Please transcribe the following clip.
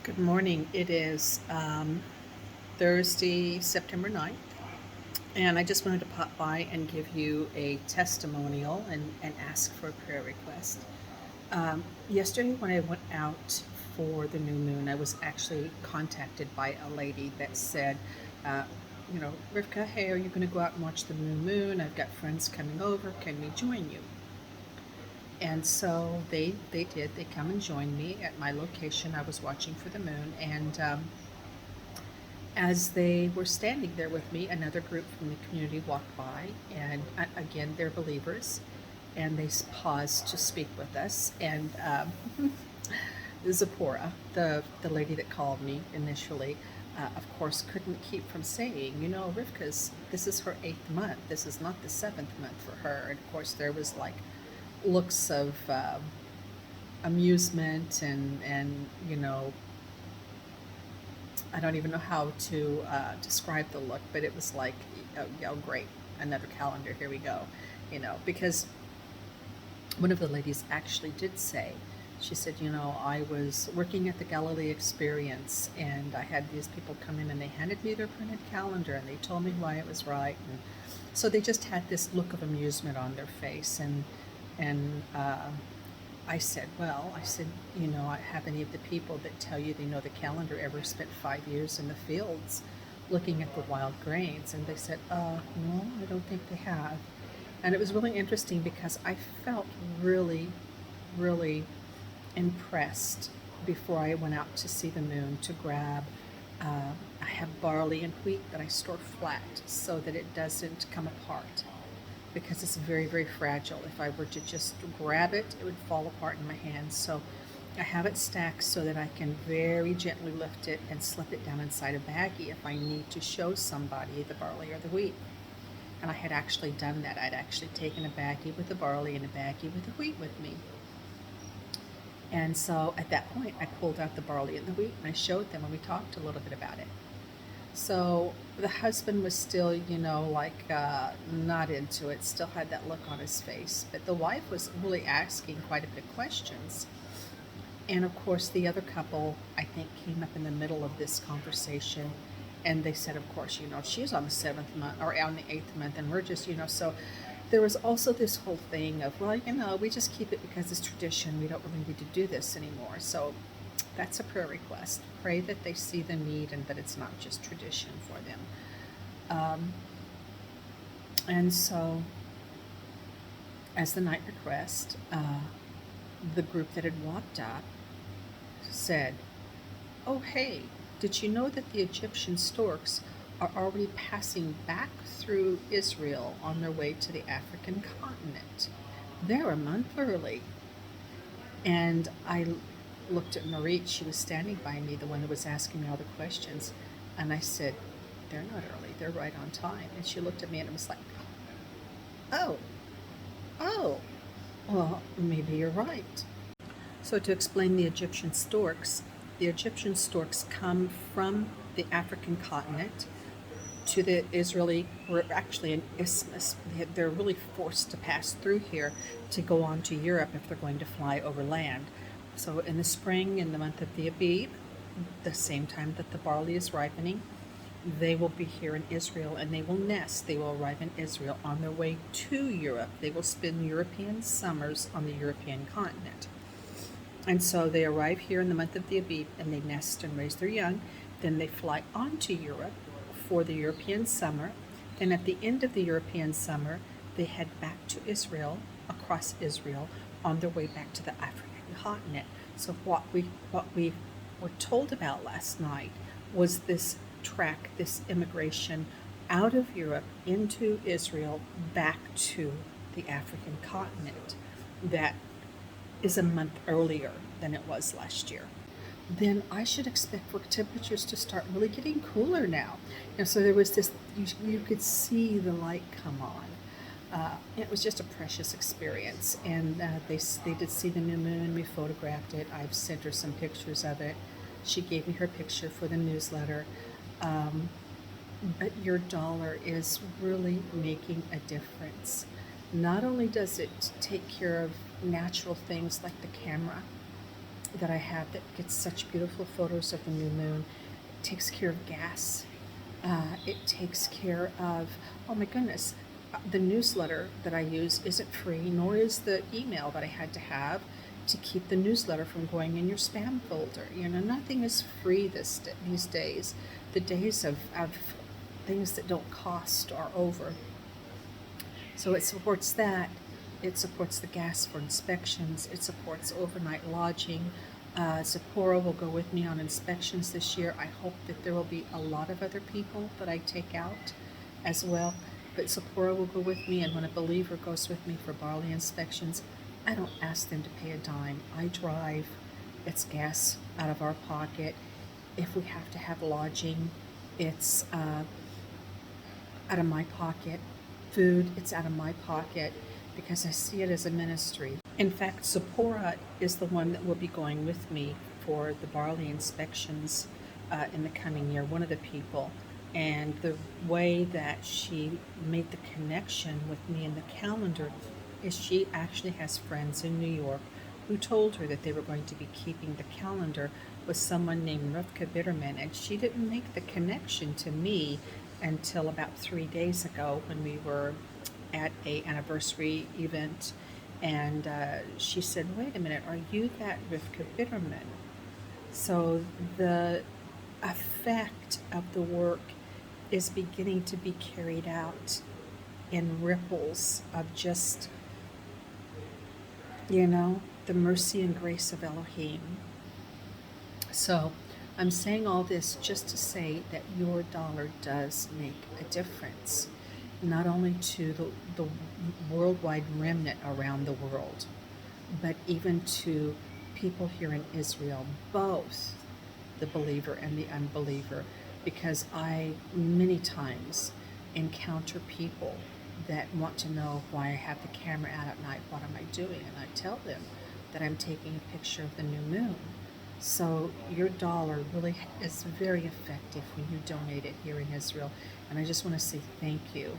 Good morning. It is Thursday, September 9th, and I just wanted to pop by and give you a testimonial and ask for a prayer request. Yesterday, when I went out for the new moon, I was actually contacted by a lady that said, uh, Rivka, hey, are you going to go out and watch the new moon? I've got friends coming over. Can we join you? And so they did. They come and joined me at my location. I was watching for the moon, and as they were standing there with me, another group from the community walked by, and again, they're believers, and they paused to speak with us. And Zipporah, the lady that called me initially, of course, couldn't keep from saying, Rivka's, this is her 8th month. This is not the 7th month for her. And of course, there was like looks of amusement and I don't even know how to describe the look, but it was like, oh, great, another calendar, here we go, because one of the ladies actually did say, she said, I was working at the Galilee Experience, and I had these people come in and they handed me their printed calendar and they told me why it was right. And so they just had this look of amusement on their face. And I said, have any of the people that tell you they know the calendar ever spent 5 years in the fields looking at the wild grains? And they said, no, I don't think they have. And it was really interesting because I felt really, really impressed before I went out to see the moon to grab. I have barley and wheat that I store flat so that it doesn't come apart, because it's very, very fragile. If I were to just grab it, it would fall apart in my hands. So I have it stacked so that I can very gently lift it and slip it down inside a baggie if I need to show somebody the barley or the wheat. And I had actually done that. I'd actually taken a baggie with the barley and a baggie with the wheat with me. And so at that point, I pulled out the barley and the wheat and I showed them, and we talked a little bit about it. So the husband was still, not into it, still had that look on his face. But the wife was really asking quite a bit of questions. And of course, the other couple, I think, came up in the middle of this conversation. And they said, of course, she's on the 7th month or on the 8th month, and we're just, so there was also this whole thing of, well, we just keep it because it's tradition. We don't really need to do this anymore. So that's a prayer request. Pray that they see the need and that it's not just tradition for them. And so, as the night progressed, the group that had walked up said, oh, hey, did you know that the Egyptian storks are already passing back through Israel on their way to the African continent? They're a month early. And I looked at Marie. She was standing by me, the one that was asking me all the questions. And I said, they're not early. They're right on time. And she looked at me and it was like, oh, well, maybe you're right. So to explain the Egyptian storks come from the African continent to the Israeli, or actually an isthmus. They're really forced to pass through here to go on to Europe if they're going to fly over land. So in the spring, in the month of the Abib, the same time that the barley is ripening, they will be here in Israel and they will nest. They will arrive in Israel on their way to Europe. They will spend European summers on the European continent. And so they arrive here in the month of the Abib and they nest and raise their young. Then they fly on to Europe for the European summer. And at the end of the European summer, they head back to Israel, across Israel, on their way back to the African continent. So what we were told about last night was this track, this immigration out of Europe into Israel back to the African continent that is a month earlier than it was last year. Then I should expect for temperatures to start really getting cooler now. So there was this, you could see the light come on. It was just a precious experience. And they did see the new moon. We photographed it. I've sent her some pictures of it. She gave me her picture for the newsletter. But your dollar is really making a difference. Not only does it take care of natural things like the camera, that I have that gets such beautiful photos of the new moon. It takes care of gas. It takes care of, oh my goodness, the newsletter that I use isn't free, nor is the email that I had to have to keep the newsletter from going in your spam folder. You know, nothing is free these days. The days of things that don't cost are over. So it supports that. It supports the gas for inspections. It supports overnight lodging. Zipporah will go with me on inspections this year. I hope that there will be a lot of other people that I take out as well. But Zipporah will go with me, and when a believer goes with me for barley inspections, I don't ask them to pay a dime. I drive. It's gas out of our pocket. If we have to have lodging, it's out of my pocket. Food, it's out of my pocket because I see it as a ministry. In fact, Zipporah is the one that will be going with me for the barley inspections in the coming year, one of the people. And the way that she made the connection with me in the calendar is she actually has friends in New York who told her that they were going to be keeping the calendar with someone named Rivka Bitterman, and she didn't make the connection to me until about 3 days ago when we were at a anniversary event, and she said, "Wait a minute, are you that Rivka Bitterman?" So the effect of the work is beginning to be carried out in ripples of just, the mercy and grace of Elohim. So I'm saying all this just to say that your dollar does make a difference, not only to the worldwide remnant around the world, but even to people here in Israel, both the believer and the unbeliever, because I many times encounter people that want to know why I have the camera out at night, what am I doing? And I tell them that I'm taking a picture of the new moon. So your dollar really is very effective when you donate it here in Israel. And I just want to say thank you.